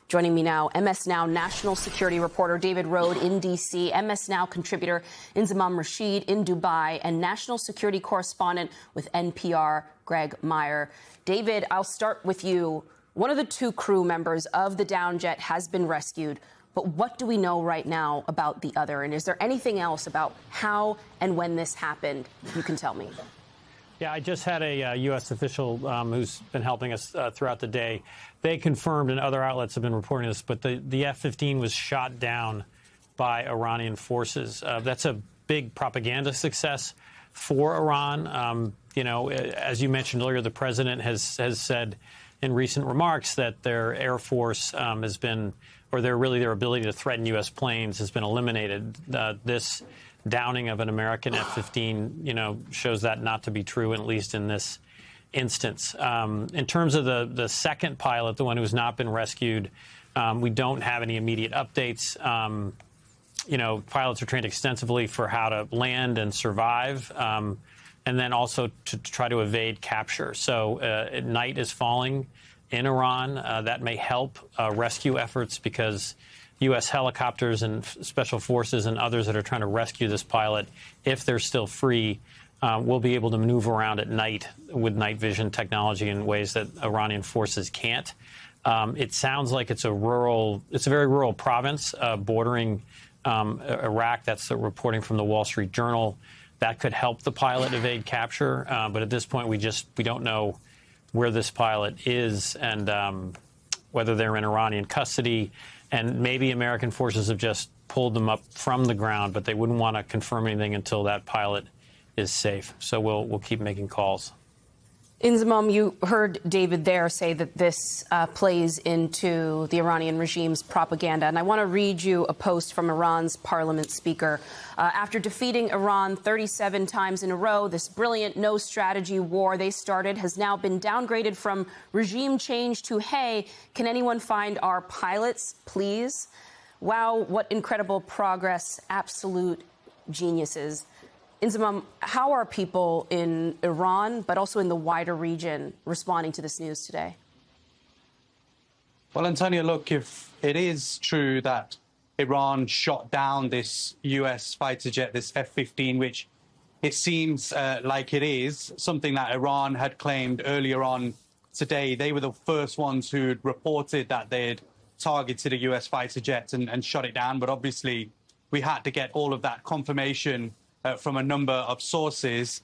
Joining me now, MS Now national security reporter David Rohde in D.C., MS Now contributor Inzamam Rashid in Dubai, and national security correspondent with NPR, Greg Meyer. David, I'll start with you. One of the two crew members of the down jet has been rescued, but what do we know right now about the other? And is there anything else about how and when this happened you can tell me? Yeah, I just had a U.S. official who's been helping us throughout the day. They confirmed, and other outlets have been reporting this, but the F-15 was shot down by Iranian forces. That's a big propaganda success for Iran. You know, as you mentioned earlier, the president has said in recent remarks that their Air Force has been, or their ability to threaten U.S. planes has been eliminated. This downing of an American F-15, you know, shows that not to be true, at least in this instance. In terms of the second pilot, the one who's not been rescued, we don't have any immediate updates. You know, pilots are trained extensively for how to land and survive, and then also to try to evade capture. So night is falling in Iran. That may help rescue efforts because U.S. helicopters and special forces and others that are trying to rescue this pilot, if they're still free, will be able to maneuver around at night with night vision technology in ways that Iranian forces can't. It sounds like it's a very rural province bordering Iraq. That's the reporting from the Wall Street Journal. That could help the pilot evade capture. But at this point, we don't know where this pilot is and whether they're in Iranian custody. And maybe American forces have just pulled them up from the ground, but they wouldn't want to confirm anything until that pilot is safe. So we'll keep making calls. Inzamam, you heard David there say that this plays into the Iranian regime's propaganda. And I want to read you a post from Iran's parliament speaker. After defeating Iran 37 times in a row, this brilliant no-strategy war they started has now been downgraded from regime change to, hey, can anyone find our pilots, please? Wow, what incredible progress, absolute geniuses. Inzamam, how are people in Iran, but also in the wider region, responding to this news today? Well, Antonia, look, if it is true that Iran shot down this U.S. fighter jet, this F-15, which it seems like it is, something that Iran had claimed earlier on today. They were the first ones who'd reported that they'd targeted a U.S. fighter jet and shot it down. But obviously, we had to get all of that confirmation from a number of sources.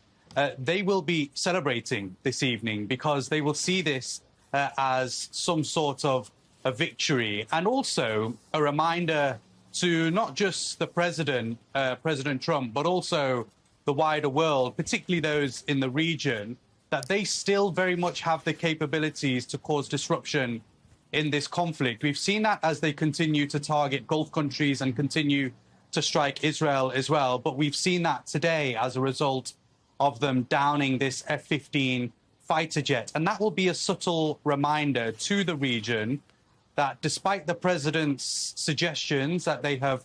They will be celebrating this evening because they will see this as some sort of a victory and also a reminder to not just the president, President Trump, but also the wider world, particularly those in the region, that they still very much have the capabilities to cause disruption in this conflict. We've seen that as they continue to target Gulf countries and continue to strike Israel as well. But we've seen that today as a result of them downing this F-15 fighter jet. And that will be a subtle reminder to the region that despite the president's suggestions that they have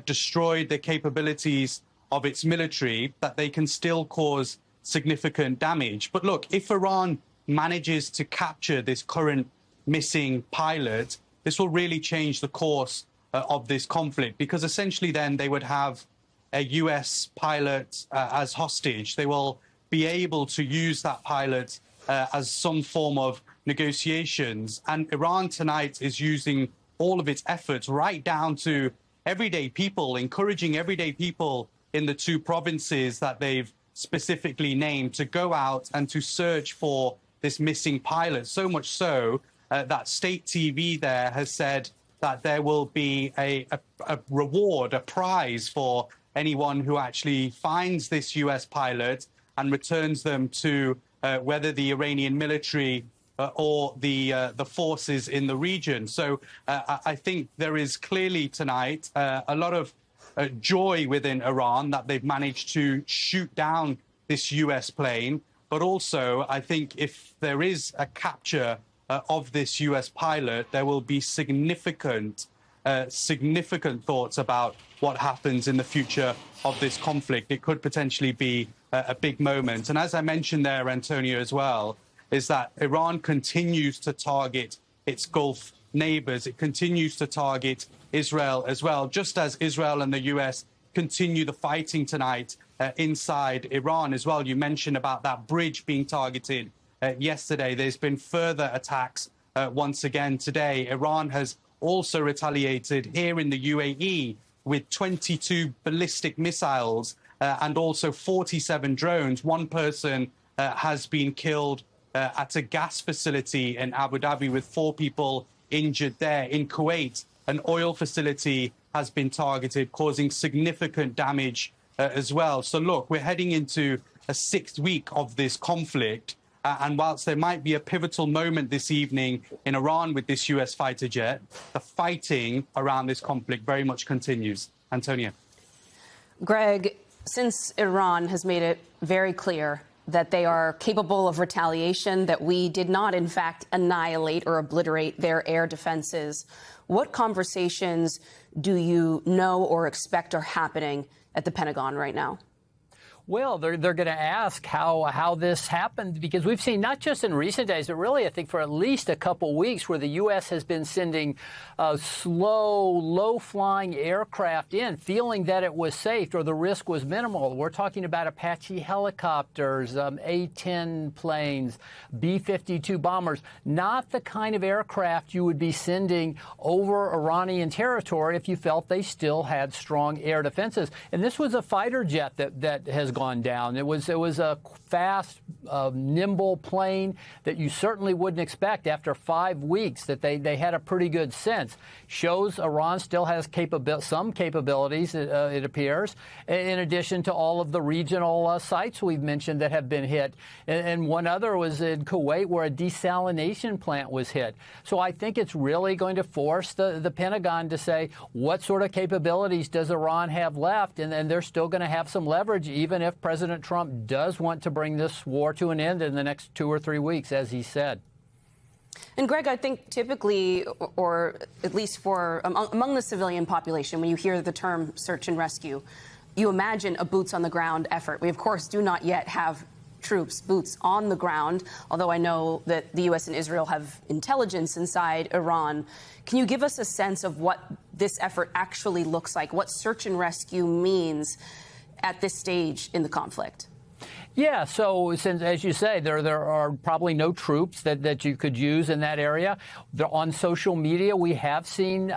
destroyed the capabilities of its military, that they can still cause significant damage. But look, if Iran manages to capture this current missing pilot, this will really change the course of this conflict, because essentially then they would have a U.S. pilot as hostage. They will be able to use that pilot as some form of negotiations. And Iran tonight is using all of its efforts right down to everyday people, encouraging everyday people in the two provinces that they've specifically named to go out and to search for this missing pilot. So much so that state TV there has said that there will be a reward, a prize for anyone who actually finds this U.S. pilot and returns them to whether the Iranian military or the forces in the region. So I think there is clearly tonight a lot of joy within Iran that they've managed to shoot down this U.S. plane. But also, I think if there is a capture of this U.S. pilot, there will be significant thoughts about what happens in the future of this conflict. It could potentially be a big moment. And as I mentioned there, Antonio, as well, is that Iran continues to target its Gulf neighbors. It continues to target Israel as well, just as Israel and the U.S. continue the fighting tonight inside Iran as well. You mentioned about that bridge being targeted yesterday. There's been further attacks once again today. Iran has also retaliated here in the UAE with 22 ballistic missiles and also 47 drones. One person has been killed at a gas facility in Abu Dhabi, with 4 people injured there. In Kuwait, an oil facility has been targeted, causing significant damage as well. So look, we're heading into a 6th week of this conflict. And whilst there might be a pivotal moment this evening in Iran with this US fighter jet, the fighting around this conflict very much continues. Antonia. Greg, since Iran has made it very clear that they are capable of retaliation, that we did not, in fact, annihilate or obliterate their air defenses, what conversations do you know or expect are happening at the Pentagon right now? Well, they're going to ask how this happened, because we've seen not just in recent days, but really I think for at least a couple weeks where the U.S. has been sending slow, low-flying aircraft in, feeling that it was safe or the risk was minimal. We're talking about Apache helicopters, A-10 planes, B-52 bombers, not the kind of aircraft you would be sending over Iranian territory if you felt they still had strong air defenses. And this was a fighter jet that has gone down. It was a fast, nimble plane that you certainly wouldn't expect after 5 weeks, that they had a pretty good sense. Shows Iran still has some capabilities, it appears, in addition to all of the regional sites we've mentioned that have been hit. And one other was in Kuwait, where a desalination plant was hit. So I think it's really going to force the Pentagon to say, what sort of capabilities does Iran have left? And they're still going to have some leverage, even if President Trump does want to bring this war to an end in the next 2 or 3 weeks, as he said. And Greg, I think typically, or at least for among the civilian population, when you hear the term search and rescue, you imagine a boots on the ground effort. We, of course, do not yet have boots on the ground, although I know that the U.S. and Israel have intelligence inside Iran. Can you give us a sense of what this effort actually looks like, what search and rescue means at this stage in the conflict? Yeah, so since, as you say, there are probably no troops that you could use in that area. On social media, we have seen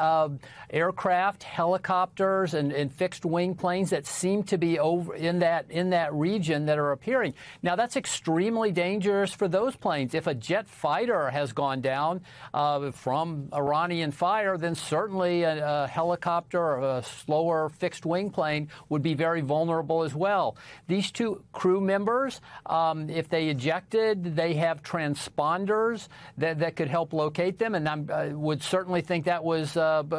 aircraft, helicopters, and fixed-wing planes that seem to be over in that region that are appearing. Now, that's extremely dangerous for those planes. If a jet fighter has gone down from Iranian fire, then certainly a helicopter or a slower fixed-wing plane would be very vulnerable as well. These 2 crew members, if they ejected, they have transponders that could help locate them, and I would certainly think that was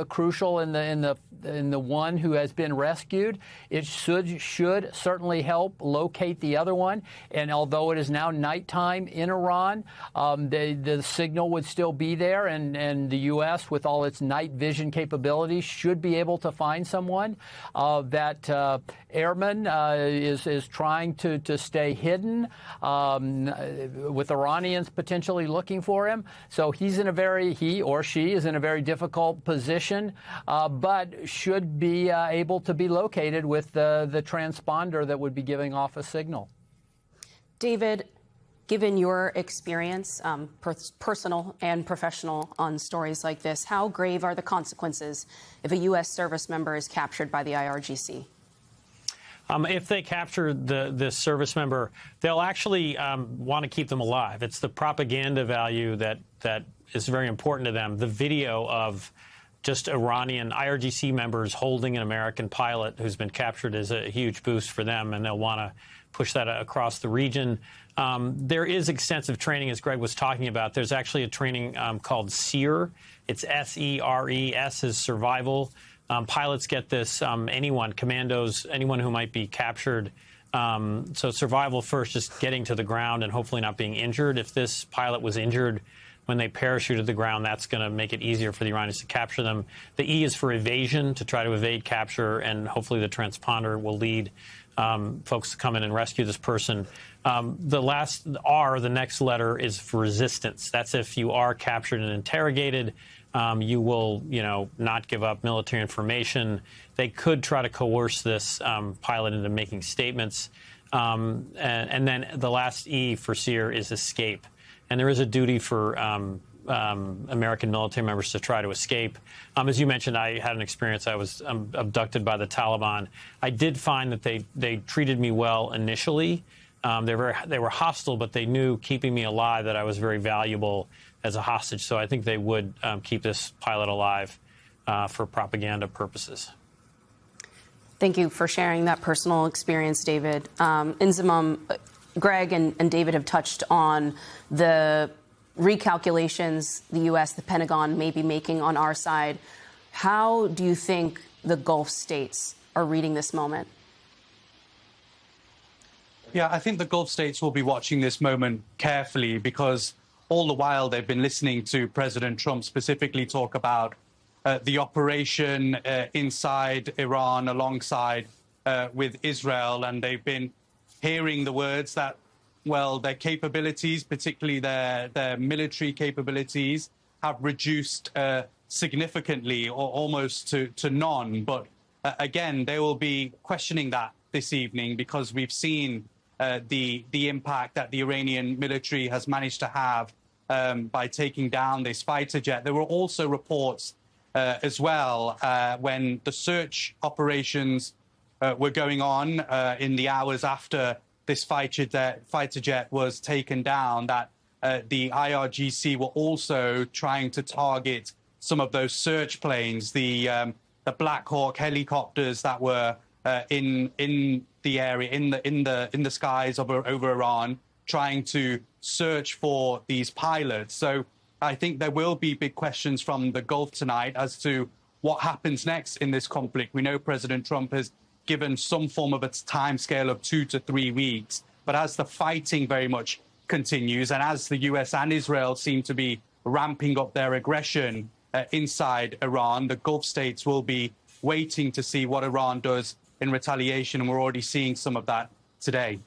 crucial in the one who has been rescued. It should certainly help locate the other one. And although it is now nighttime in Iran, the signal would still be there, and the U.S., with all its night vision capabilities, should be able to find someone. That airman is trying to stay hidden, with Iranians potentially looking for him. So he or she is in a very difficult position, but should be able to be located with the transponder that would be giving off a signal. David, given your experience, personal and professional, on stories like this, how grave are the consequences if a U.S. service member is captured by the IRGC? If they capture this service member, they'll actually want to keep them alive. It's the propaganda value that is very important to them. The video of just Iranian IRGC members holding an American pilot who's been captured is a huge boost for them, and they'll want to push that across the region. There is extensive training, as Greg was talking about. There's actually a training called SERE. It's S-E-R-E. S is survival. Pilots get this, commandos, anyone who might be captured. So survival first, just getting to the ground and hopefully not being injured. If this pilot was injured when they parachute to the ground, that's going to make it easier for the Iranians to capture them. The E is for evasion, to try to evade capture, and hopefully the transponder will lead folks to come in and rescue this person. The last R, the next letter, is for resistance. That's if you are captured and interrogated. you will, not give up military information. They could try to coerce this pilot into making statements. And then the last E for SERE is escape. And there is a duty for American military members to try to escape. As you mentioned, I had an experience. I was abducted by the Taliban. I did find that they treated me well initially. They were hostile, but they knew, keeping me alive, that I was very valuable as a hostage. So I think they would keep this pilot alive for propaganda purposes. Thank you for sharing that personal experience, David. Inzamam, Greg and David have touched on the recalculations the U.S., the Pentagon, may be making on our side. How do you think the Gulf states are reading this moment? Yeah, I think the Gulf states will be watching this moment carefully, because all the while they've been listening to President Trump specifically talk about the operation inside Iran alongside with Israel. And they've been hearing the words that, well, their capabilities, particularly their military capabilities, have reduced significantly or almost to none. But again, they will be questioning that this evening, because we've seen the impact that the Iranian military has managed to have by taking down this fighter jet. There were also reports as well when the search operations were going on in the hours after this fighter jet was taken down, that the IRGC were also trying to target some of those search planes, the Black Hawk helicopters that were in the area, in the skies over Iran, trying to search for these pilots. So I think there will be big questions from the Gulf tonight as to what happens next in this conflict. We know President Trump has given some form of a timescale of 2 to 3 weeks, but as the fighting very much continues, and as the US and Israel seem to be ramping up their aggression inside Iran, the Gulf states will be waiting to see what Iran does in retaliation, and we're already seeing some of that today.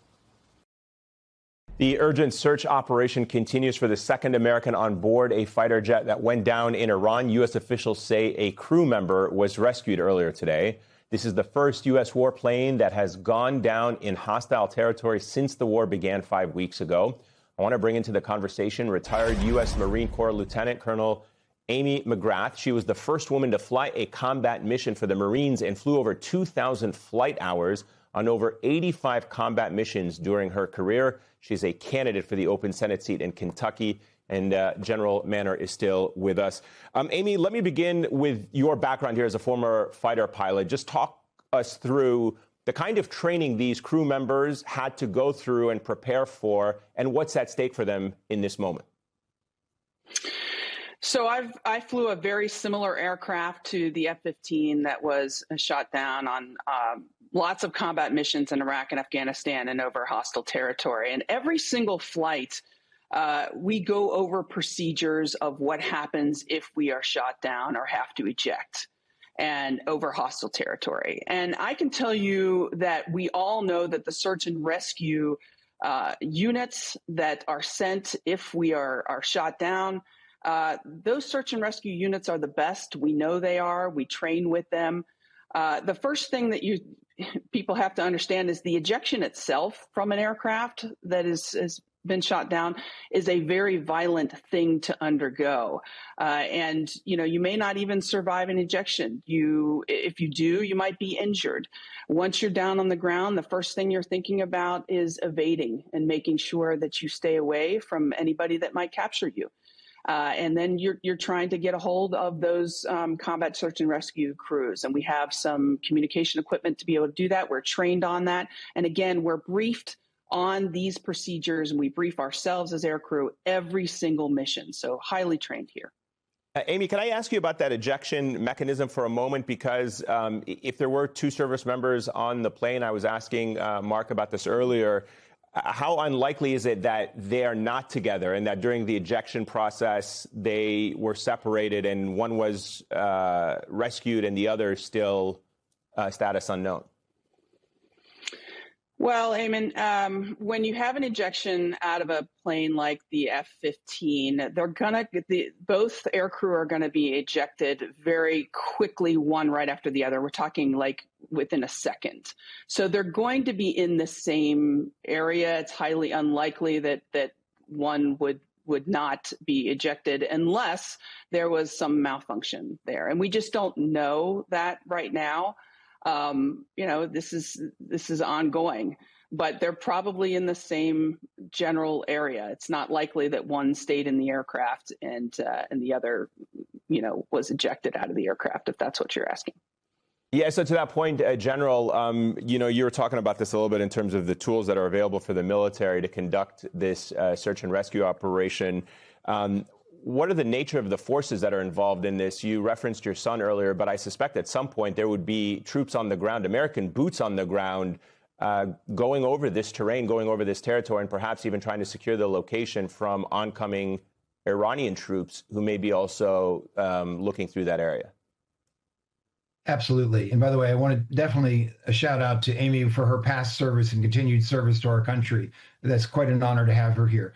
The urgent search operation continues for the second American on board a fighter jet that went down in Iran. U.S. officials say a crew member was rescued earlier today. This is the first U.S. warplane that has gone down in hostile territory since the war began 5 weeks ago. I want to bring into the conversation retired U.S. Marine Corps Lieutenant Colonel Amy McGrath. She was the first woman to fly a combat mission for the Marines and flew over 2,000 flight hours on over 85 combat missions during her career. She's a candidate for the open Senate seat in Kentucky, and General Manner is still with us. Amy, let me begin with your background here as a former fighter pilot. Just talk us through the kind of training these crew members had to go through and prepare for, and what's at stake for them in this moment. So I flew a very similar aircraft to the F-15 that was shot down on lots of combat missions in Iraq and Afghanistan and over hostile territory. And every single flight, we go over procedures of what happens if we are shot down or have to eject and over hostile territory. And I can tell you that we all know that the search and rescue units that are sent if we are shot down, those search and rescue units are the best. We know they are. We train with them. The first thing that people have to understand is the ejection itself from an aircraft that has been shot down is a very violent thing to undergo. And, you may not even survive an ejection. If you do, you might be injured. Once you're down on the ground, the first thing you're thinking about is evading and making sure that you stay away from anybody that might capture you. And then you're trying to get a hold of those combat search and rescue crews. And we have some communication equipment to be able to do that. We're trained on that. And again, we're briefed on these procedures, and we brief ourselves as aircrew every single mission. So highly trained here. Amy, can I ask you about that ejection mechanism for a moment? Because if there were two service members on the plane, I was asking Mark about this earlier, how unlikely is it that they are not together and that during the ejection process they were separated and one was rescued and the other still status unknown? Well, Eamon, when you have an ejection out of a plane like the F-15, both aircrew are going to be ejected very quickly, one right after the other. We're talking like within a second. So they're going to be in the same area. It's highly unlikely that one would not be ejected unless there was some malfunction there. And we just don't know that right now. This is ongoing, but they're probably in the same general area. It's not likely that one stayed in the aircraft and the other, was ejected out of the aircraft, if that's what you're asking. Yeah, so to that point, General, you were talking about this a little bit in terms of the tools that are available for the military to conduct this search and rescue operation. What are the nature of the forces that are involved in this? You referenced your son earlier, but I suspect at some point there would be troops on the ground, American boots on the ground, going over this terrain, going over this territory, and perhaps even trying to secure the location from oncoming Iranian troops who may be also looking through that area. Absolutely. And by the way, I want to definitely a shout out to Amy for her past service and continued service to our country. That's quite an honor to have her here.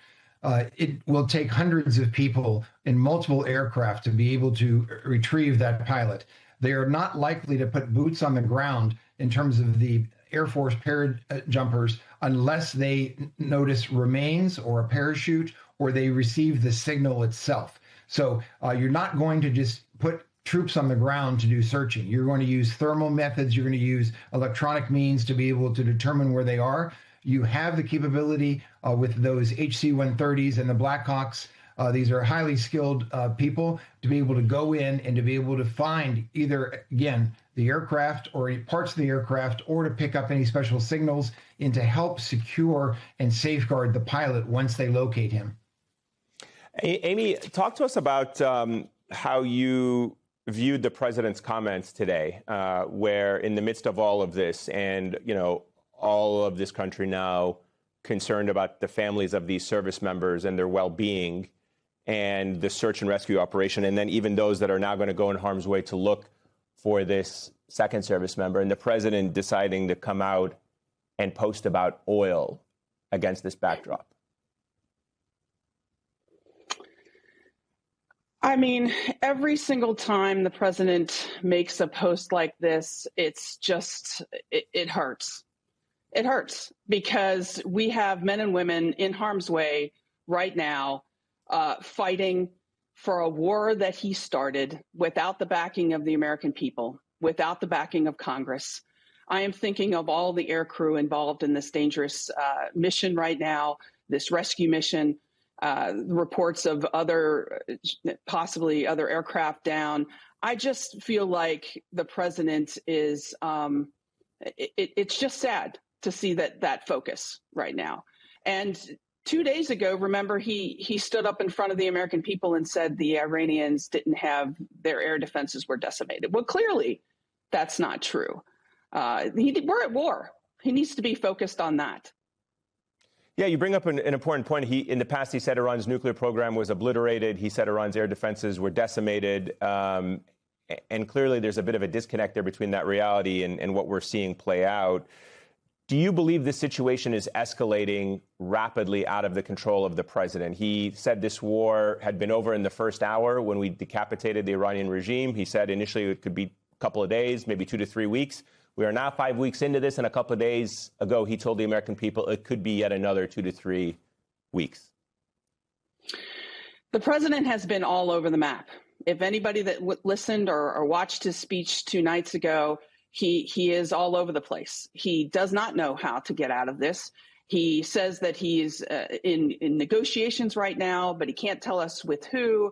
It will take hundreds of people in multiple aircraft to be able to retrieve that pilot. They are not likely to put boots on the ground in terms of the Air Force parajumpers unless they notice remains or a parachute or they receive the signal itself. So you're not going to just put troops on the ground to do searching. You're going to use thermal methods. You're going to use electronic means to be able to determine where they are. You have the capability with those HC-130s and the Blackhawks. These are highly skilled people to be able to go in and to be able to find either, again, the aircraft or parts of the aircraft, or to pick up any special signals and to help secure and safeguard the pilot once they locate him. Amy, talk to us about how you viewed the president's comments today, where in the midst of all of this and, all of this country now concerned about the families of these service members and their well-being and the search and rescue operation, and then even those that are now going to go in harm's way to look for this second service member, and the president deciding to come out and post about oil against this backdrop? I mean, every single time the president makes a post like this, it's just, it hurts. It hurts because we have men and women in harm's way right now, fighting for a war that he started without the backing of the American people, without the backing of Congress. I am thinking of all the air crew involved in this dangerous mission right now, this rescue mission, reports of possibly other aircraft down. I just feel like the president is, it's just sad to see that focus right now. And 2 days ago, remember, he stood up in front of the American people and said the Iranians didn't have their air defenses were decimated. Well, clearly that's not true. We're at war. He needs to be focused on that. Yeah, you bring up an important point. In the past, he said Iran's nuclear program was obliterated. He said Iran's air defenses were decimated. And clearly there's a bit of a disconnect there between that reality and what we're seeing play out. Do you believe this situation is escalating rapidly out of the control of the president? He said this war had been over in the first hour when we decapitated the Iranian regime. He said initially it could be a couple of days, maybe 2 to 3 weeks. We are now 5 weeks into this, and a couple of days ago, he told the American people it could be yet another 2 to 3 weeks. The president has been all over the map. If anybody that listened or watched his speech 2 nights ago, he is all over the place. He does not know how to get out of this. He says that he's in negotiations right now, but he can't tell us with who.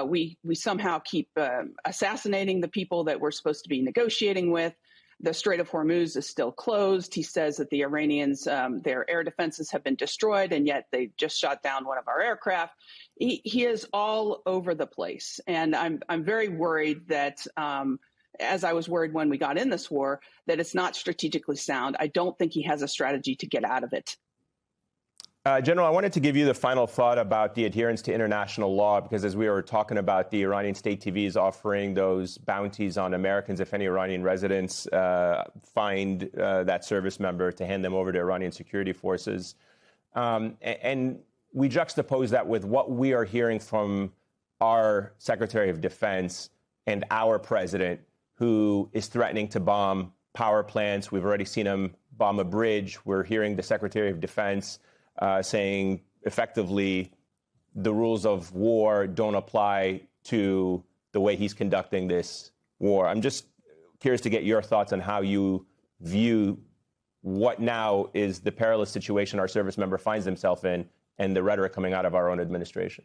We somehow keep assassinating the people that we're supposed to be negotiating with. The Strait of Hormuz is still closed. He says that the Iranians, their air defenses have been destroyed, and yet they just shot down one of our aircraft. He is all over the place. And I'm very worried that, as I was worried when we got in this war, that it's not strategically sound. I don't think he has a strategy to get out of it. General, I wanted to give you the final thought about the adherence to international law, because as we were talking about, the Iranian state TV is offering those bounties on Americans if any Iranian residents find that service member, to hand them over to Iranian security forces. And we juxtapose that with what we are hearing from our Secretary of Defense and our president, who is threatening to bomb power plants. We've already seen him bomb a bridge. We're hearing the Secretary of Defense saying effectively the rules of war don't apply to the way he's conducting this war. I'm just curious to get your thoughts on how you view what now is the perilous situation our service member finds himself in, and the rhetoric coming out of our own administration.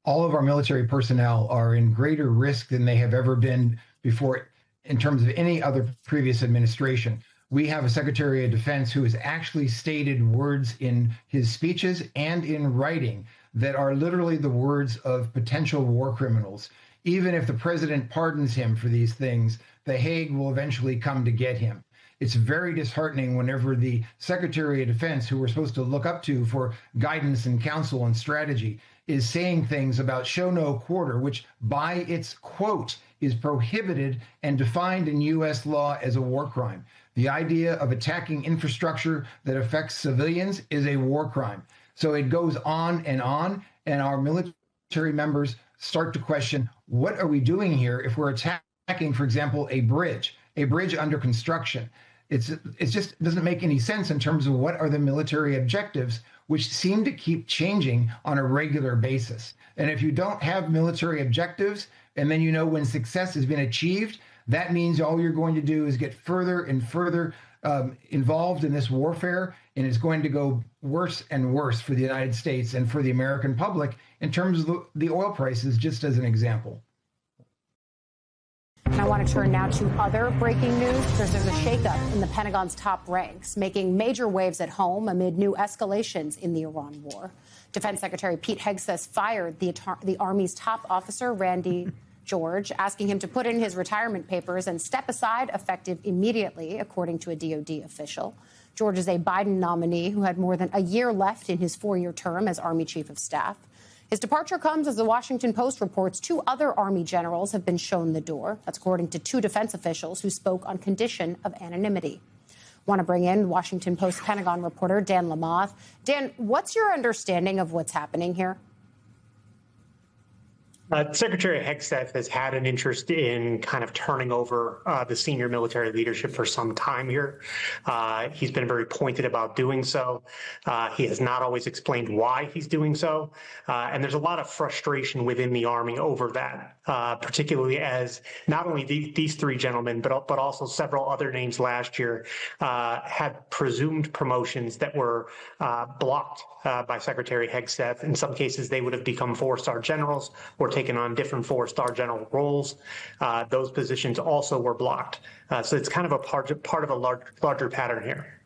All of our military personnel are in greater risk than they have ever been before in terms of any other previous administration. We have a Secretary of Defense who has actually stated words in his speeches and in writing that are literally the words of potential war criminals. Even if the president pardons him for these things, The Hague will eventually come to get him. It's very disheartening whenever the Secretary of Defense, who we're supposed to look up to for guidance and counsel and strategy, is saying things about show no quarter, which by its quote is prohibited and defined in U.S. law as a war crime. The idea of attacking infrastructure that affects civilians is a war crime. So it goes on, and our military members start to question, what are we doing here if we're attacking, for example, a bridge under construction? It just doesn't make any sense in terms of what are the military objectives, which seem to keep changing on a regular basis. And if you don't have military objectives, and then you know when success has been achieved, that means all you're going to do is get further and further involved in this warfare, and it's going to go worse and worse for the United States and for the American public in terms of the oil prices, just as an example. And I want to turn now to other breaking news, because there's a shakeup in the Pentagon's top ranks, making major waves at home amid new escalations in the Iran war. Defense Secretary Pete Hegseth fired the Army's top officer, Randy George, asking him to put in his retirement papers and step aside effective immediately, according to a DoD official. George is a Biden nominee who had more than a year left in his 4-year term as Army Chief of Staff. His departure comes as the Washington Post reports 2 other Army generals have been shown the door. That's according to 2 defense officials who spoke on condition of anonymity. Want to bring in Washington Post Pentagon reporter Dan Lamothe. Dan, what's your understanding of what's happening here? Secretary Hegseth has had an interest in kind of turning over the senior military leadership for some time here. He's been very pointed about doing so. He has not always explained why he's doing so. And there's a lot of frustration within the Army over that, particularly as not only these 3 gentlemen, but also several other names last year had presumed promotions that were blocked by Secretary Hegseth. In some cases, they would have become 4-star generals or taken on different 4-star general roles. Those positions also were blocked. So it's kind of a part of a larger pattern here.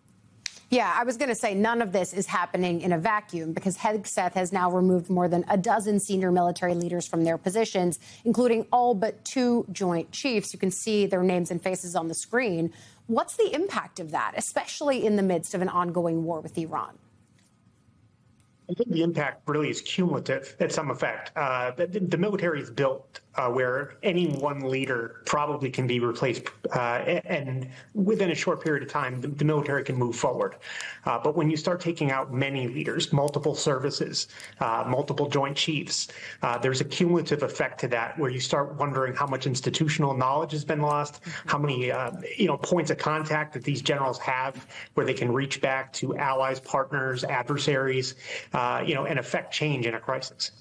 Yeah, I was going to say none of this is happening in a vacuum, because Hegseth has now removed more than a dozen senior military leaders from their positions, including all but 2 Joint Chiefs. You can see their names and faces on the screen. What's the impact of that, especially in the midst of an ongoing war with Iran? I think the impact really is cumulative at some effect. The military is built where any one leader probably can be replaced, and within a short period of time, the military can move forward. But when you start taking out many leaders, multiple services, multiple Joint Chiefs, there's a cumulative effect to that, where you start wondering how much institutional knowledge has been lost, how many points of contact that these generals have where they can reach back to allies, partners, adversaries, and affect change in a crisis.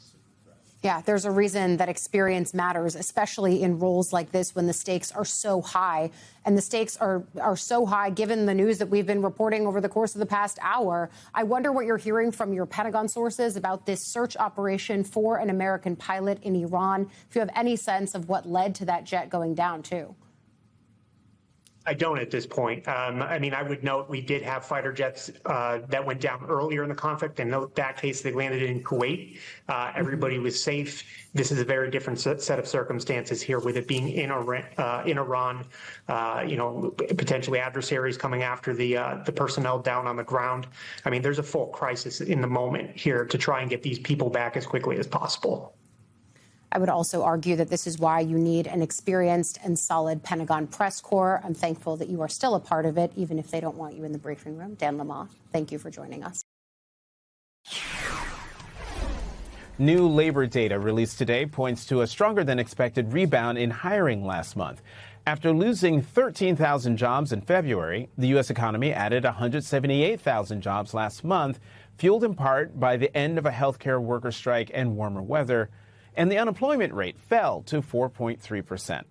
Yeah, there's a reason that experience matters, especially in roles like this when the stakes are so high. And the stakes are so high given the news that we've been reporting over the course of the past hour. I wonder what you're hearing from your Pentagon sources about this search operation for an American pilot in Iran, if you have any sense of what led to that jet going down, too. I don't at this point. I mean, I would note we did have fighter jets that went down earlier in the conflict. In that case, they landed in Kuwait. Everybody was safe. This is a very different set of circumstances here, with it being in Iran, potentially adversaries coming after the personnel down on the ground. I mean, there's a full crisis in the moment here to try and get these people back as quickly as possible. I would also argue that this is why you need an experienced and solid Pentagon press corps. I'm thankful that you are still a part of it, even if they don't want you in the briefing room. Dan Lamont, thank you for joining us. New labor data released today points to a stronger than expected rebound in hiring last month. After losing 13,000 jobs in February, the U.S. economy added 178,000 jobs last month, fueled in part by the end of a healthcare worker strike and warmer weather. And the unemployment rate fell to 4.3%.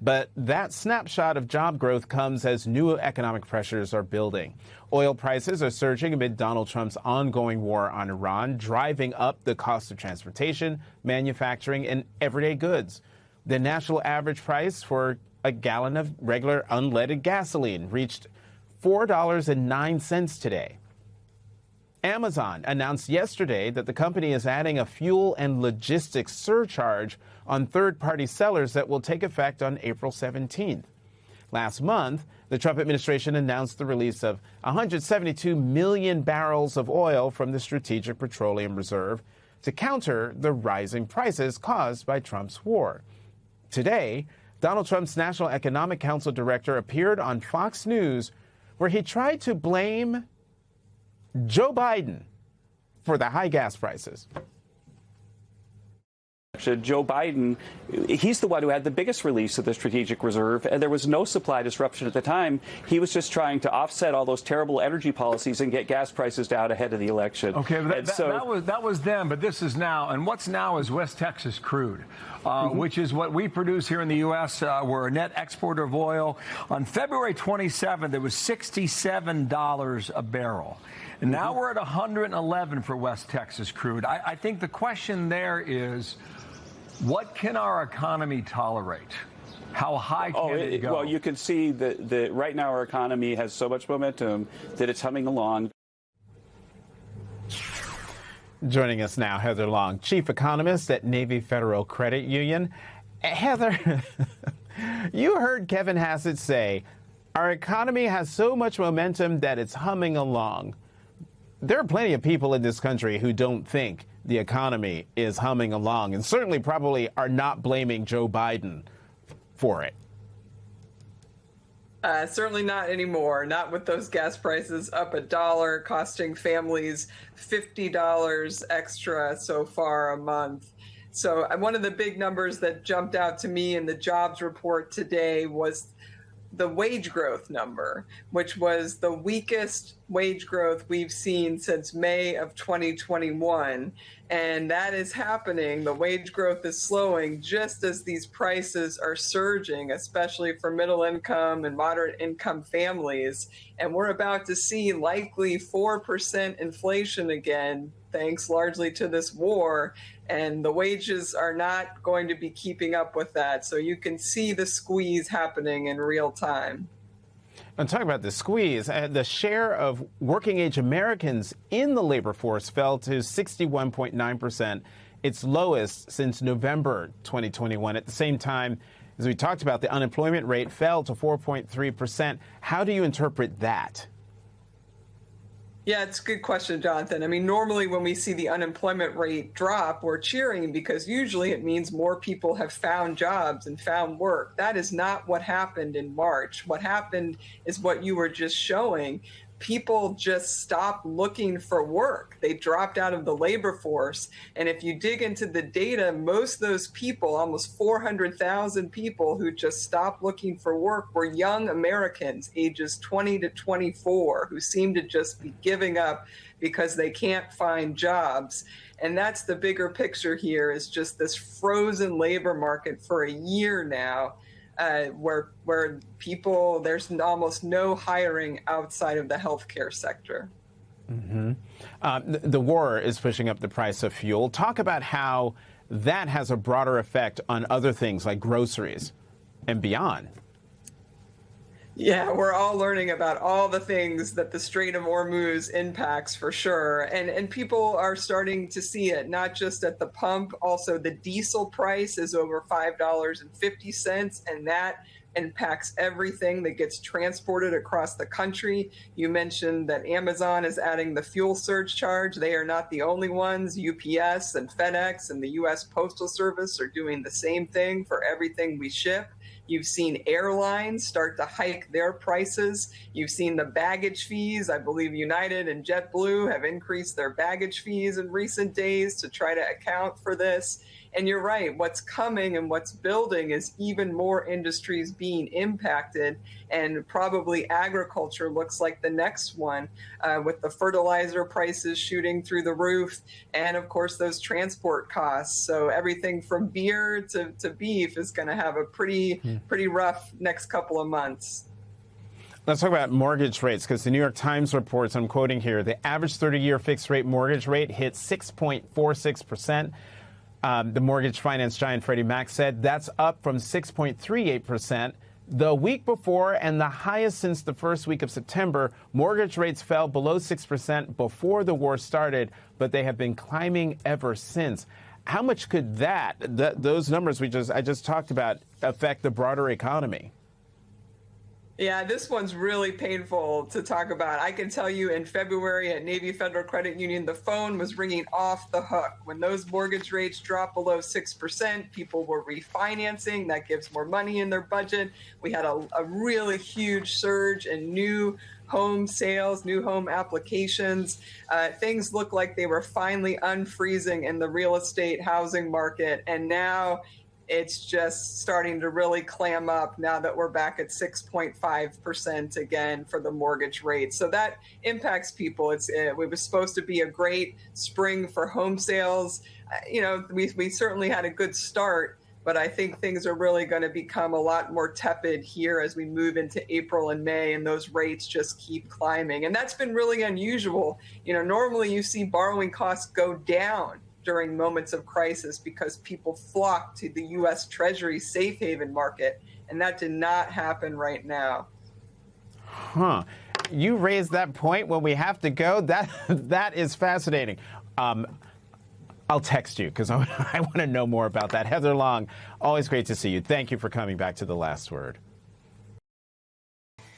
But that snapshot of job growth comes as new economic pressures are building. Oil prices are surging amid Donald Trump's ongoing war on Iran, driving up the cost of transportation, manufacturing, and everyday goods. The national average price for a gallon of regular unleaded gasoline reached $4.09 today. Amazon announced yesterday that the company is adding a fuel and logistics surcharge on third-party sellers that will take effect on April 17th. Last month, the Trump administration announced the release of 172 million barrels of oil from the Strategic Petroleum Reserve to counter the rising prices caused by Trump's war. Today, Donald Trump's National Economic Council director appeared on Fox News, where he tried to blame Joe Biden for the high gas prices. Joe Biden, he's the one who had the biggest release of the strategic reserve, and there was no supply disruption at the time. He was just trying to offset all those terrible energy policies and get gas prices down ahead of the election. Okay, but that was then, but this is now. And what's now is West Texas crude, which is what we produce here in the U.S. We're a net exporter of oil. On February 27th, it was $67 a barrel. And now we're at 111 for West Texas crude. I think the question there is, what can our economy tolerate? How high can it go? Well, you can see that right now our economy has so much momentum that it's humming along. Joining us now, Heather Long, chief economist at Navy Federal Credit Union. Heather, you heard Kevin Hassett say, our economy has so much momentum that it's humming along. There are plenty of people in this country who don't think the economy is humming along, and certainly probably are not blaming Joe Biden for it. Certainly not anymore. Not with those gas prices up $1, costing families $50 extra so far a month. So one of the big numbers that jumped out to me in the jobs report today was the wage growth number, which was the weakest wage growth we've seen since May of 2021. And that is happening. The wage growth is slowing just as these prices are surging, especially for middle income and moderate income families. And we're about to see likely 4% inflation again, thanks largely to this war. And the wages are not going to be keeping up with that. So you can see the squeeze happening in real time. And talking about the squeeze, the share of working-age Americans in the labor force fell to 61.9%, its lowest since November 2021. At the same time, as we talked about, the unemployment rate fell to 4.3%. How do you interpret that? Yeah, it's a good question, Jonathan. I mean, normally when we see the unemployment rate drop, we're cheering because usually it means more people have found jobs and found work. That is not what happened in March. What happened is what you were just showing. People just stopped looking for work. They dropped out of the labor force. And if you dig into the data, most of those people, almost 400,000 people who just stopped looking for work, were young Americans, ages 20 to 24, who seem to just be giving up because they can't find jobs. And that's the bigger picture here, is just this frozen labor market for a year now. Where people, there's almost no hiring outside of the healthcare sector. Mm-hmm. The war is pushing up the price of fuel. Talk about how that has a broader effect on other things like groceries and beyond. Yeah, we're all learning about all the things that the Strait of Hormuz impacts for sure. And people are starting to see it, not just at the pump. Also, the diesel price is over $5.50, and that impacts everything that gets transported across the country. You mentioned that Amazon is adding the fuel surcharge. They are not the only ones. UPS and FedEx and the U.S. Postal Service are doing the same thing for everything we ship. You've seen airlines start to hike their prices. You've seen the baggage fees. I believe United and JetBlue have increased their baggage fees in recent days to try to account for this. And you're right, what's coming and what's building is even more industries being impacted, and probably agriculture looks like the next one, with the fertilizer prices shooting through the roof, and of course those transport costs. So everything from beer to beef is going to have a pretty rough next couple of months. Let's talk about mortgage rates, because the New York Times reports, I'm quoting here, the average 30-year fixed rate mortgage rate hit 6.46%. The mortgage finance giant Freddie Mac said that's up from 6.38% the week before, and the highest since the first week of September. Mortgage rates fell below 6% before the war started, but they have been climbing ever since. How much could those numbers I just talked about affect the broader economy? Yeah, this one's really painful to talk about. I can tell you in February at Navy Federal Credit Union, the phone was ringing off the hook. When those mortgage rates drop below 6%, people were refinancing. That gives more money in their budget. We had a really huge surge in new home sales, new home applications. Things looked like they were finally unfreezing in the real estate housing market. And now it's just starting to really clam up now that we're back at 6.5% again for the mortgage rate. So that impacts people. It was supposed to be a great spring for home sales. We certainly had a good start, but I think things are really going to become a lot more tepid here as we move into April and May, and those rates just keep climbing. And that's been really unusual. Normally you see borrowing costs go down during moments of crisis because people flock to the U.S. Treasury safe haven market, and that did not happen right now. You raised that point when we have to go. That is fascinating. I'll text you because I want to know more about that. Heather Long, always great to see you. Thank you for coming back to The Last Word.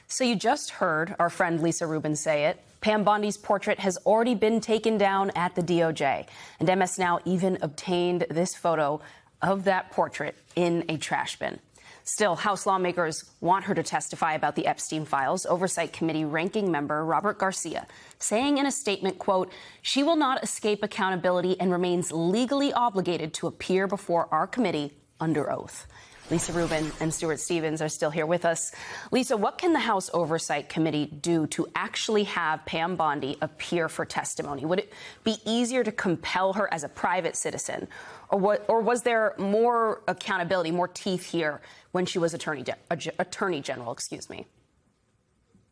So you just heard our friend Lisa Rubin say it. Pam Bondi's portrait has already been taken down at the DOJ. And MS Now even obtained this photo of that portrait in a trash bin. Still, House lawmakers want her to testify about the Epstein files. Oversight Committee ranking member Robert Garcia saying in a statement, quote, "She will not escape accountability and remains legally obligated to appear before our committee under oath." Lisa Rubin and Stuart Stevens are still here with us. Lisa, what can the House Oversight Committee do to actually have Pam Bondi appear for testimony? Would it be easier to compel her as a private citizen? Or was there more accountability, more teeth here when she was Attorney General?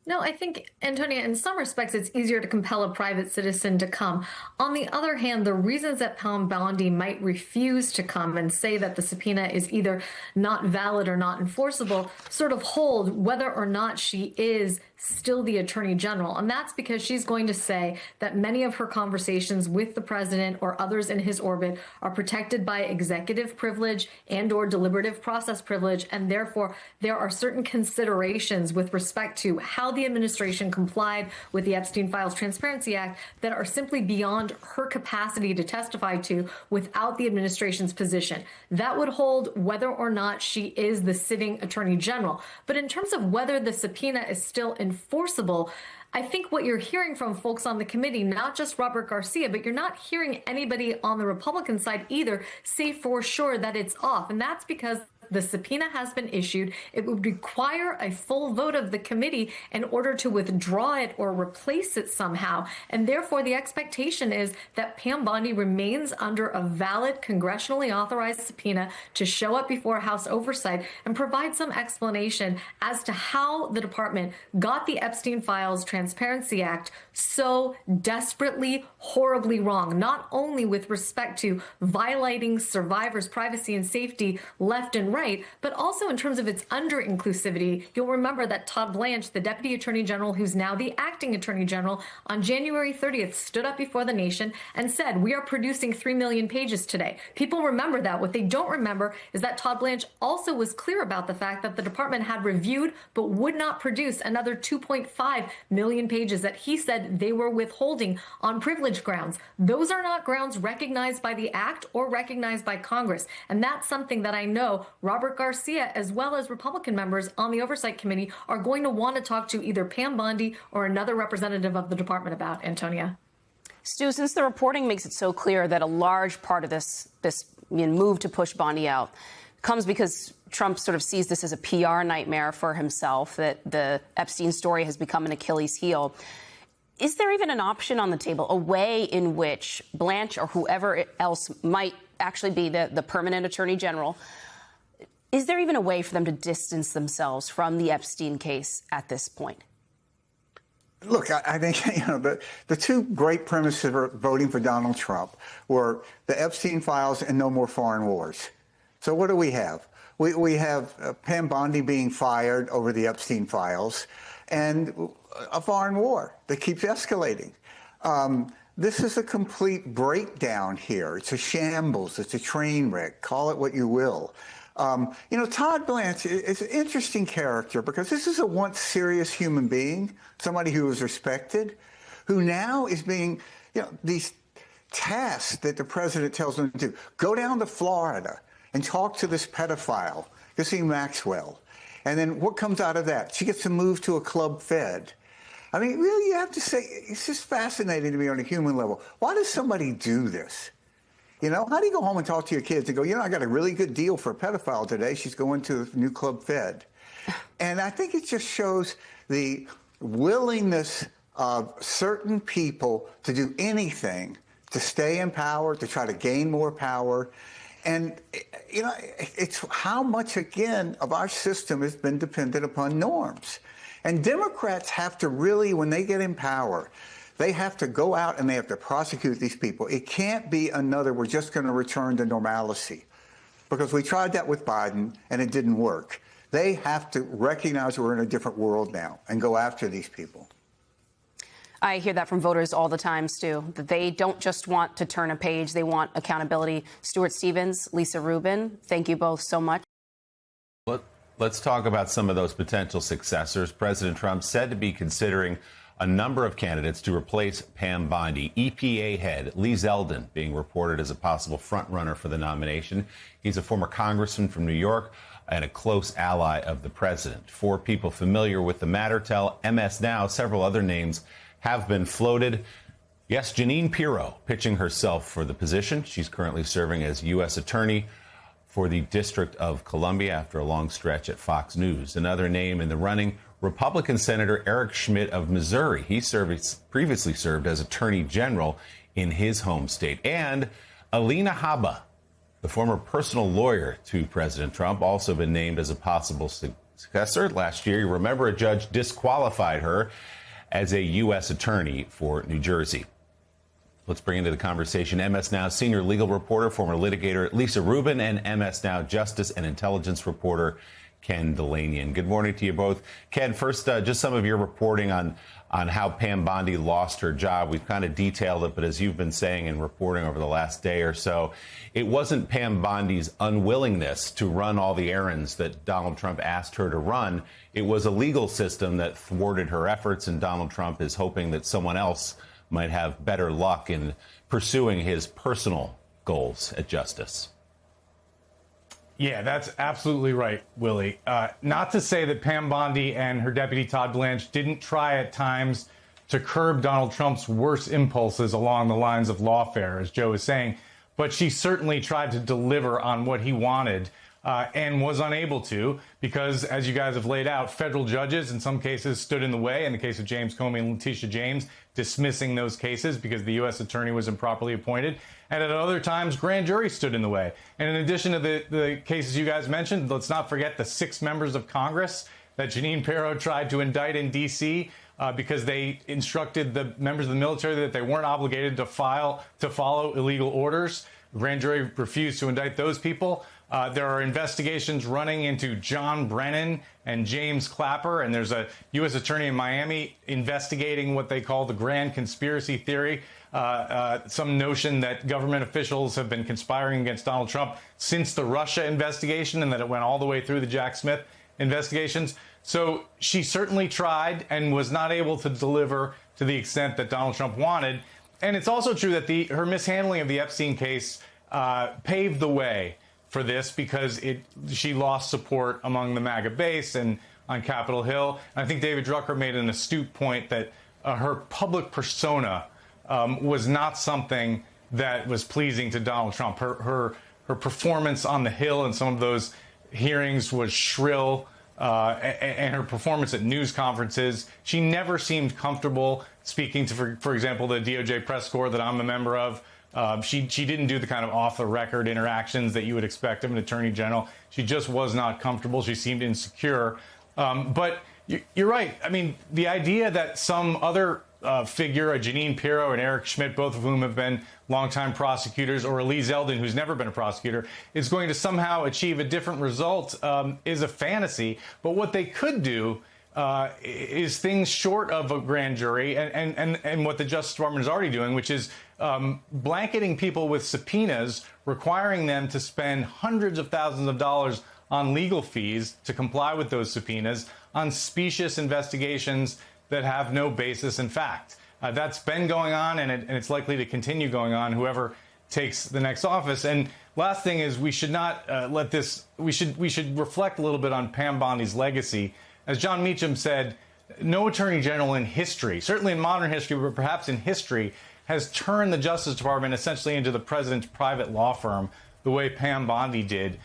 No, I think, Antonia, in some respects, it's easier to compel a private citizen to come. On the other hand, the reasons that Pam Bondi might refuse to come and say that the subpoena is either not valid or not enforceable sort of hold whether or not she is still the Attorney General. And that's because she's going to say that many of her conversations with the president or others in his orbit are protected by executive privilege and or deliberative process privilege. And therefore, there are certain considerations with respect to how the administration complied with the Epstein Files Transparency Act that are simply beyond her capacity to testify to without the administration's position. That would hold whether or not she is the sitting Attorney General. But in terms of whether the subpoena is still enforceable, I think what you're hearing from folks on the committee, not just Robert Garcia, but you're not hearing anybody on the Republican side either say for sure that it's off. And that's because the subpoena has been issued. It would require a full vote of the committee in order to withdraw it or replace it somehow. And therefore, the expectation is that Pam Bondi remains under a valid congressionally authorized subpoena to show up before House Oversight and provide some explanation as to how the department got the Epstein Files Transparency Act so desperately, horribly wrong, not only with respect to violating survivors' privacy and safety left and right, right, but also in terms of its under-inclusivity. You'll remember that Todd Blanche, the Deputy Attorney General, who's now the Acting Attorney General, on January 30th stood up before the nation and said, we are producing 3 million pages today. People remember that. What they don't remember is that Todd Blanche also was clear about the fact that the department had reviewed but would not produce another 2.5 million pages that he said they were withholding on privilege grounds. Those are not grounds recognized by the Act or recognized by Congress. And that's something that I know Robert Garcia, as well as Republican members on the Oversight Committee, are going to want to talk to either Pam Bondi or another representative of the department about. Antonia. Stu, since the reporting makes it so clear that a large part of this move to push Bondi out comes because Trump sort of sees this as a PR nightmare for himself, that the Epstein story has become an Achilles heel. Is there even an option on the table, a way in which Blanche or whoever else might actually be the permanent attorney general, is there even a way for them to distance themselves from the Epstein case at this point? Look, I think the two great premises for voting for Donald Trump were the Epstein files and no more foreign wars. So what do we have? We have Pam Bondi being fired over the Epstein files and a foreign war that keeps escalating. This is a complete breakdown here. It's a shambles. It's a train wreck. Call it what you will. Todd Blanche is an interesting character because this is a once serious human being, somebody who was respected, who now is being, these tasks that the president tells him to do. Go down to Florida and talk to this pedophile, Ghislaine Maxwell. And then what comes out of that? She gets to move to a club fed. I mean, really, you have to say, it's just fascinating to me on a human level. Why does somebody do this? How do you go home and talk to your kids and go, I got a really good deal for a pedophile today. She's going to a new club fed. And I think it just shows the willingness of certain people to do anything to stay in power, to try to gain more power. And, it's how much, again, of our system has been dependent upon norms. And Democrats have to really, when they get in power, they have to go out and they have to prosecute these people. It can't be another, we're just going to return to normalcy. Because we tried that with Biden and it didn't work. They have to recognize we're in a different world now and go after these people. I hear that from voters all the time, Stu, that they don't just want to turn a page, they want accountability. Stuart Stevens, Lisa Rubin, thank you both so much. Let's talk about some of those potential successors. President Trump said to be considering a number of candidates to replace Pam Bondi. EPA head Lee Zeldin being reported as a possible frontrunner for the nomination. He's a former congressman from New York and a close ally of the president. 4 people familiar with the matter tell MS Now several other names have been floated. Yes, Jeanine Pirro pitching herself for the position. She's currently serving as U.S. Attorney for the District of Columbia after a long stretch at Fox News. Another name in the running, Republican Senator Eric Schmidt of Missouri. He previously served as Attorney General in his home state. And Alina Habba, the former personal lawyer to President Trump, also been named as a possible successor. Last year, you remember, a judge disqualified her as a U.S. attorney for New Jersey. Let's bring into the conversation MS Now senior legal reporter, former litigator Lisa Rubin, and MS Now justice and intelligence reporter Ken Dilanian. Good morning to you both. Ken, first, just some of your reporting on how Pam Bondi lost her job. We've kind of detailed it, but as you've been saying in reporting over the last day or so, it wasn't Pam Bondi's unwillingness to run all the errands that Donald Trump asked her to run. It was a legal system that thwarted her efforts, and Donald Trump is hoping that someone else might have better luck in pursuing his personal goals at justice. Yeah, that's absolutely right, Willie. Not to say that Pam Bondi and her deputy Todd Blanche didn't try at times to curb Donald Trump's worst impulses along the lines of lawfare, as Joe is saying, but she certainly tried to deliver on what he wanted and was unable to because, as you guys have laid out, federal judges in some cases stood in the way. In the case of James Comey and Letitia James, dismissing those cases because the U.S. attorney was improperly appointed. And at other times, grand juries stood in the way. And in addition to the cases you guys mentioned, let's not forget the 6 members of Congress that Jeanine Pirro tried to indict in D.C. Because they instructed the members of the military that they weren't obligated to follow illegal orders. The grand jury refused to indict those people. There are investigations running into John Brennan and James Clapper, and there's a U.S. attorney in Miami investigating what they call the grand conspiracy theory, some notion that government officials have been conspiring against Donald Trump since the Russia investigation and that it went all the way through the Jack Smith investigations. So she certainly tried and was not able to deliver to the extent that Donald Trump wanted. And it's also true that her mishandling of the Epstein case paved the way for this because she lost support among the MAGA base and on Capitol Hill. And I think David Drucker made an astute point that her public persona was not something that was pleasing to Donald Trump. Her performance on the Hill and some of those hearings was shrill, and her performance at news conferences. She never seemed comfortable speaking to, for example, the DOJ press corps that I'm a member of. She didn't do the kind of off-the-record interactions that you would expect of an attorney general. She just was not comfortable. She seemed insecure. But you're right. I mean, the idea that some other figure, a Jeanine Pirro and Eric Schmidt, both of whom have been longtime prosecutors, or Lee Zeldin, who's never been a prosecutor, is going to somehow achieve a different result is a fantasy. But what they could do is things short of a grand jury and what the Justice Department is already doing, which is blanketing people with subpoenas, requiring them to spend hundreds of thousands of dollars on legal fees to comply with those subpoenas on specious investigations that have no basis in fact. That's been going on, and it's likely to continue going on, whoever takes the next office. And last thing is, we should not let this. We should reflect a little bit on Pam Bondi's legacy. As John Meacham said, no attorney general in history, certainly in modern history, but perhaps in history, has turned the Justice Department essentially into the president's private law firm the way Pam Bondi did.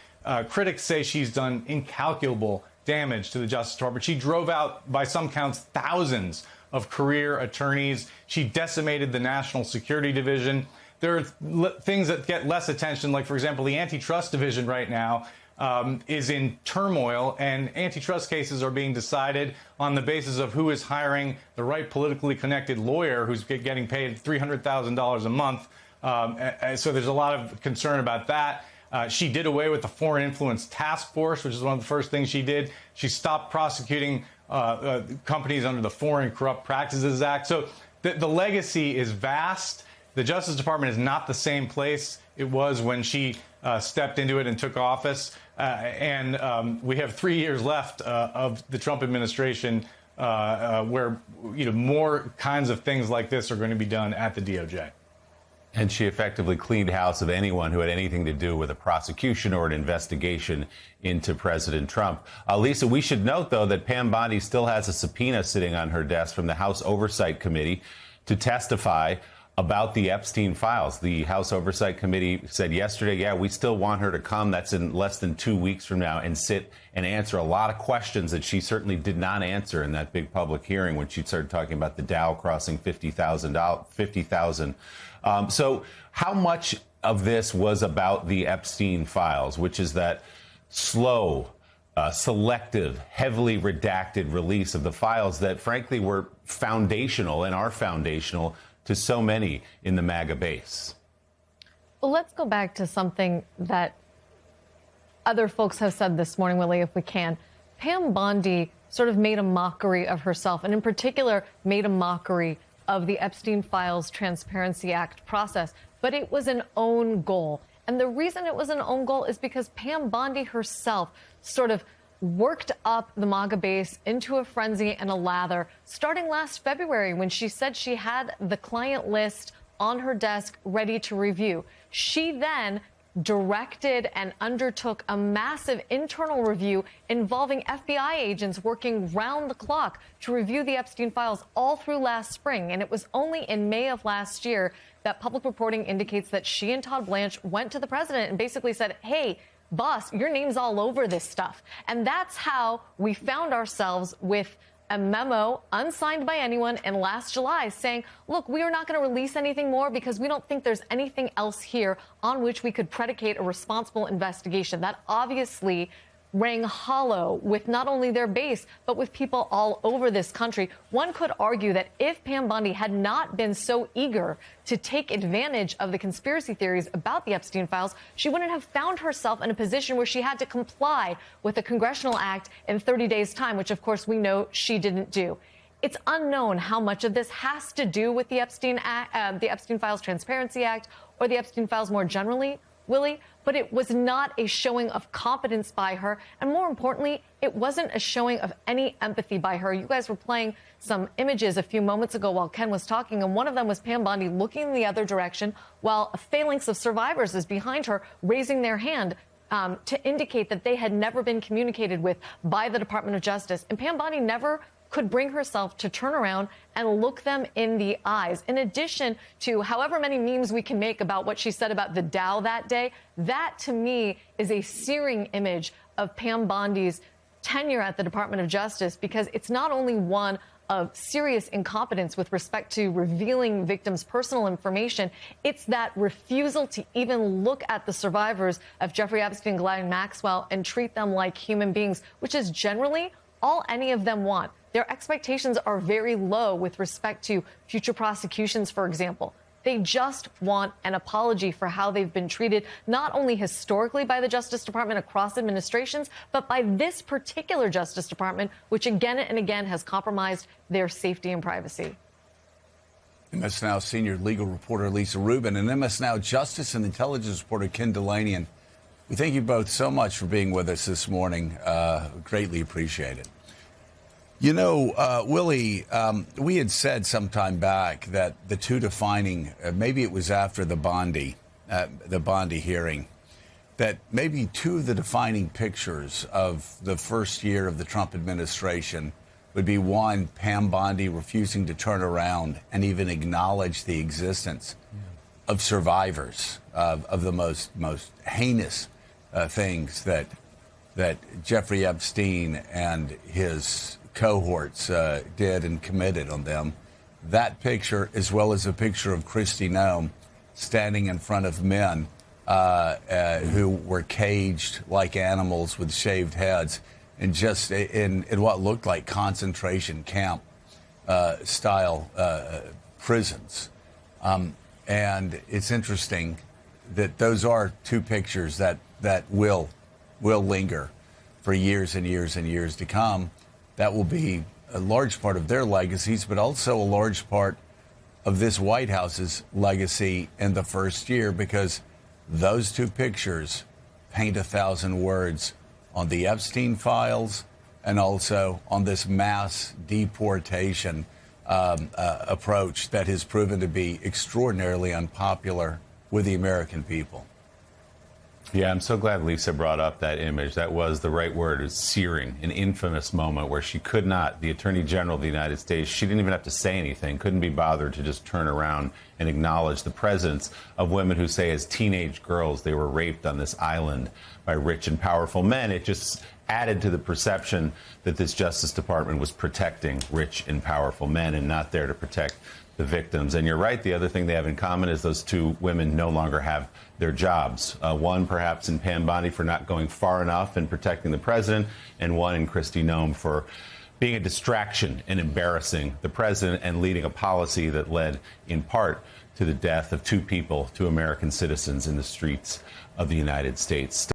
Critics say she's done incalculable damage to the Justice Department. She drove out, by some counts, thousands of career attorneys. She decimated the National Security Division. There are things that get less attention, like, for example, the Antitrust Division right now is in turmoil, and antitrust cases are being decided on the basis of who is hiring the right politically connected lawyer who's getting paid $300,000 a month. So there's a lot of concern about that. She did away with the Foreign Influence Task Force, which is one of the first things she did. She stopped prosecuting companies under the Foreign Corrupt Practices Act. So the legacy is vast. The Justice Department is not the same place it was when she stepped into it and took office. And we have 3 years left of the Trump administration where more kinds of things like this are going to be done at the DOJ. And she effectively cleaned house of anyone who had anything to do with a prosecution or an investigation into President Trump. Lisa, we should note, though, that Pam Bondi still has a subpoena sitting on her desk from the House Oversight Committee to testify about the Epstein files. The House Oversight Committee said yesterday, yeah, we still want her to come. That's in less than 2 weeks from now, and sit and answer a lot of questions that she certainly did not answer in that big public hearing when she started talking about the Dow crossing 50,000. So how much of this was about the Epstein files, which is that slow, selective, heavily redacted release of the files that, frankly, were foundational and are foundational to so many in the MAGA base? Well, let's go back to something that other folks have said this morning, Willie, if we can. Pam Bondi sort of made a mockery of herself, and in particular made a mockery of the Epstein Files Transparency Act process. But it was an own goal. And the reason it was an own goal is because Pam Bondi herself sort of worked up the MAGA base into a frenzy and a lather starting last February when she said she had the client list on her desk ready to review. She then directed and undertook a massive internal review involving FBI agents working round the clock to review the Epstein files all through last spring. And it was only in May of last year that public reporting indicates that she and Todd Blanche went to the president and basically said, hey, boss, your name's all over this stuff. And that's how we found ourselves with a memo unsigned by anyone in last July saying, look, we are not going to release anything more because we don't think there's anything else here on which we could predicate a responsible investigation. That obviously rang hollow with not only their base, but with people all over this country. One could argue that if Pam Bondi had not been so eager to take advantage of the conspiracy theories about the Epstein files, she wouldn't have found herself in a position where she had to comply with a congressional act in 30 days' time, which, of course, we know she didn't do. It's unknown how much of this has to do with the Epstein Files Transparency Act or the Epstein files more generally, Willie, but it was not a showing of competence by her. And more importantly, it wasn't a showing of any empathy by her. You guys were playing some images a few moments ago while Ken was talking, and one of them was Pam Bondi looking in the other direction while a phalanx of survivors is behind her, raising their hand to indicate that they had never been communicated with by the Department of Justice. And Pam Bondi never could bring herself to turn around and look them in the eyes. In addition to however many memes we can make about what she said about the Dow that day, that to me is a searing image of Pam Bondi's tenure at the Department of Justice, because it's not only one of serious incompetence with respect to revealing victims' personal information, it's that refusal to even look at the survivors of Jeffrey Epstein, Ghislaine Maxwell, and treat them like human beings, which is generally all any of them want. Their expectations are very low with respect to future prosecutions, for example. They just want an apology for how they've been treated, not only historically by the Justice Department across administrations, but by this particular Justice Department, which again and again has compromised their safety and privacy. MS Now senior legal reporter Lisa Rubin and MS Now Justice and Intelligence reporter Ken Dilanian. We thank you both so much for being with us this morning. Greatly appreciate it. You know, Willie, we had said some time back that the two defining, maybe it was after the Bondi hearing, that maybe two of the defining pictures of the first year of the Trump administration would be, one, Pam Bondi refusing to turn around and even acknowledge the existence of survivors of the most heinous things that Jeffrey Epstein and his cohorts did and committed on them. That picture, as well as a picture of Kristi Noem standing in front of men who were caged like animals with shaved heads and just in what looked like concentration camp style prisons. And it's interesting that those are two pictures that will linger for years and years and years to come. That will be a large part of their legacies, but also a large part of this White House's legacy in the first year, because those two pictures paint 1,000 words on the Epstein files and also on this mass deportation approach that has proven to be extraordinarily unpopular with the American people. Yeah, I'm so glad Lisa brought up that image. That was the right word. It was searing, an infamous moment where she could not, the Attorney General of the United States, she didn't even have to say anything, couldn't be bothered to just turn around and acknowledge the presence of women who say as teenage girls they were raped on this island by rich and powerful men. It just added to the perception that this Justice Department was protecting rich and powerful men and not there to protect the victims. And you're right, the other thing they have in common is those two women no longer have their jobs. One perhaps in Pam Bondi for not going far enough in protecting the president, and one in Kristi Noem for being a distraction and embarrassing the president and leading a policy that led in part to the death of two people, two American citizens in the streets of the United States.